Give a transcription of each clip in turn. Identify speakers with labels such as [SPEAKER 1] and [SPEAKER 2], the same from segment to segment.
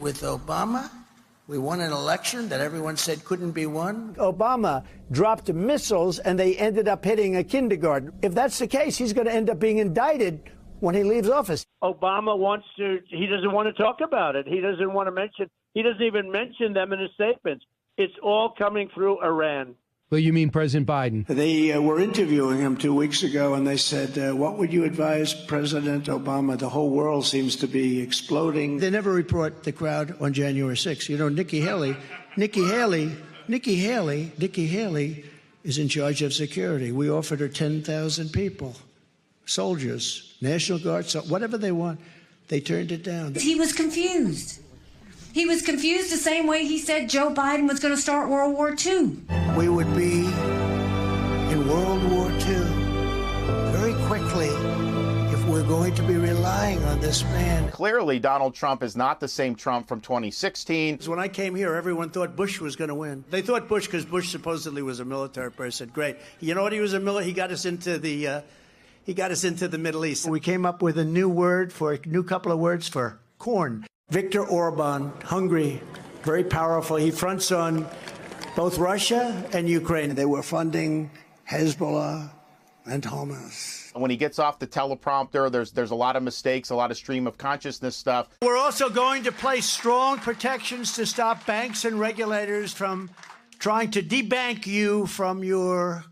[SPEAKER 1] with Obama, we won an election that everyone said couldn't be won.
[SPEAKER 2] Obama dropped missiles and they ended up hitting a kindergarten. If that's the case, he's going to end up being indicted when he leaves office.
[SPEAKER 3] Obama he doesn't want to talk about it. He doesn't want to he doesn't even mention them in his statements. It's all coming through Iran.
[SPEAKER 4] Well, you mean President Biden?
[SPEAKER 1] They were interviewing him 2 weeks ago, and they said, what would you advise President Obama? The whole world seems to be exploding. They never report the crowd on January 6th. You know, Nikki Haley is in charge of security. We offered her 10,000 people, soldiers, National Guard, so whatever they want. They turned it down.
[SPEAKER 5] He was confused. He was confused the same way he said Joe Biden was going to start World War II.
[SPEAKER 1] We would be in World War II very quickly if we're going to be relying on this man.
[SPEAKER 6] Clearly, Donald Trump is not the same Trump from 2016.
[SPEAKER 1] When I came here, everyone thought Bush was going to win. They thought Bush because Bush supposedly was a military person. Great. You know what? He was a military. He got us into the Middle East. We came up with a new couple of words for corn. Viktor Orban, Hungary, very powerful. He fronts on both Russia and Ukraine. They were funding Hezbollah and Hamas.
[SPEAKER 6] When he gets off the teleprompter, there's a lot of mistakes, a lot of stream of consciousness stuff.
[SPEAKER 1] We're also going to place strong protections to stop banks and regulators from trying to debank you from your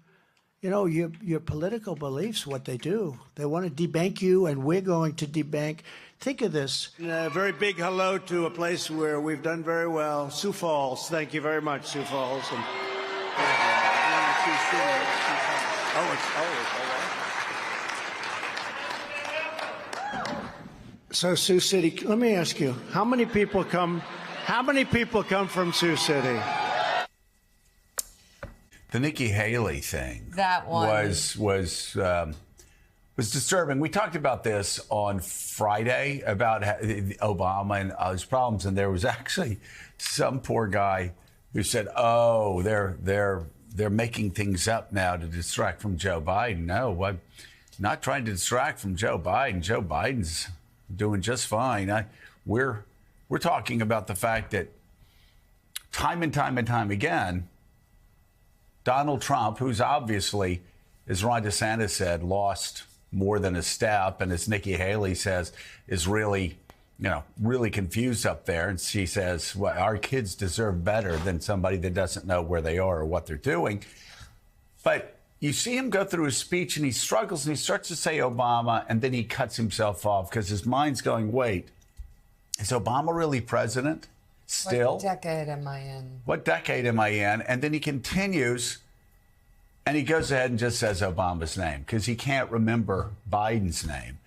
[SPEAKER 1] political beliefs, what they do. They want to debank you, and we're going to debank. Think of this. A very big hello to a place where we've done very well, Sioux Falls. Thank you very much, Sioux Falls. So Sioux City, let me ask you, how many people come from Sioux City?
[SPEAKER 7] The Nikki Haley thing
[SPEAKER 8] that one
[SPEAKER 7] was disturbing. We talked about this on Friday about Obama and his problems, and there was actually some poor guy who said, "Oh, they're making things up now to distract from Joe Biden." No, I'm not trying to distract from Joe Biden. Joe Biden's doing just fine. We're talking about the fact that time and time again, Donald Trump, who's obviously, as Ron DeSantis said, lost more than a step, and as Nikki Haley says, is really confused up there. And she says, well, our kids deserve better than somebody that doesn't know where they are or what they're doing. But you see him go through his speech, and he struggles, and he starts to say Obama, and then he cuts himself off because his mind's going, wait, is Obama really president still?
[SPEAKER 8] What decade am I in?
[SPEAKER 7] What decade am I in? And then he continues, and he goes ahead and just says Obama's name because he can't remember Biden's name.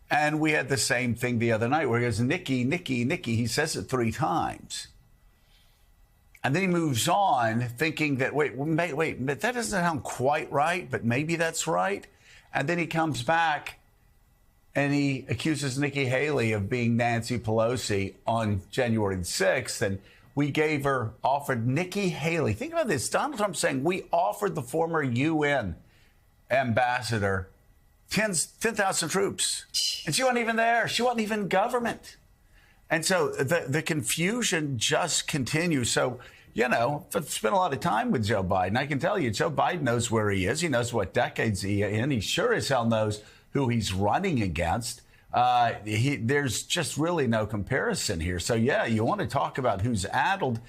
[SPEAKER 7] And we had the same thing the other night where he goes, Nikki, Nikki, Nikki. He says it 3 times. And then he moves on thinking that, wait, but that doesn't sound quite right, but maybe that's right. And then he comes back and he accuses Nikki Haley of being Nancy Pelosi on January the 6th. And we offered Nikki Haley. Think about this. Donald Trump saying we offered the former UN ambassador 10,000 troops. And she wasn't even there. She wasn't even government. And so the confusion just continues. So, I've spent a lot of time with Joe Biden. I can tell you, Joe Biden knows where he is. He knows what decades he's in. He sure as hell knows who he's running against. There's just really no comparison here. So, you want to talk about who's addled.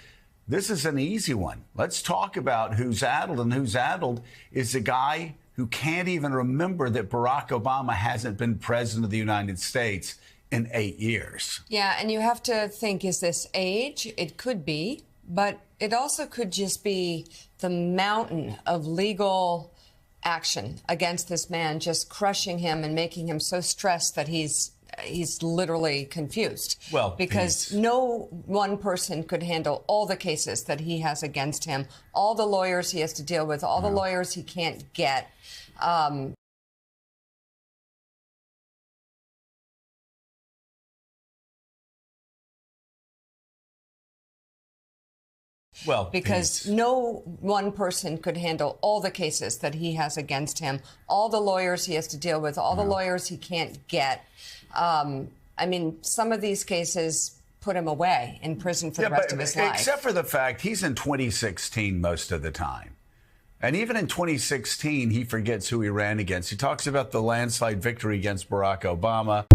[SPEAKER 7] This is an easy one. Let's talk about who's addled. And who's addled is the guy who can't even remember that Barack Obama hasn't been president of the United States in 8 years.
[SPEAKER 8] Yeah, and you have to think, is this age? It could be, but it also could just be the mountain of legal action against this man, just crushing him and making him so stressed that he's literally confused.
[SPEAKER 7] Well,
[SPEAKER 8] because no one person could handle all the cases that he has against him, all the lawyers he has to deal with, all the lawyers he can't get.
[SPEAKER 7] Well,
[SPEAKER 8] because no one person could handle all the cases that he has against him, all the lawyers he has to deal with, all the lawyers he can't get. Some of these cases, put him away in prison for the rest of his life.
[SPEAKER 7] Except for the fact he's in 2016 most of the time. And even in 2016, he forgets who he ran against. He talks about the landslide victory against Barack Obama.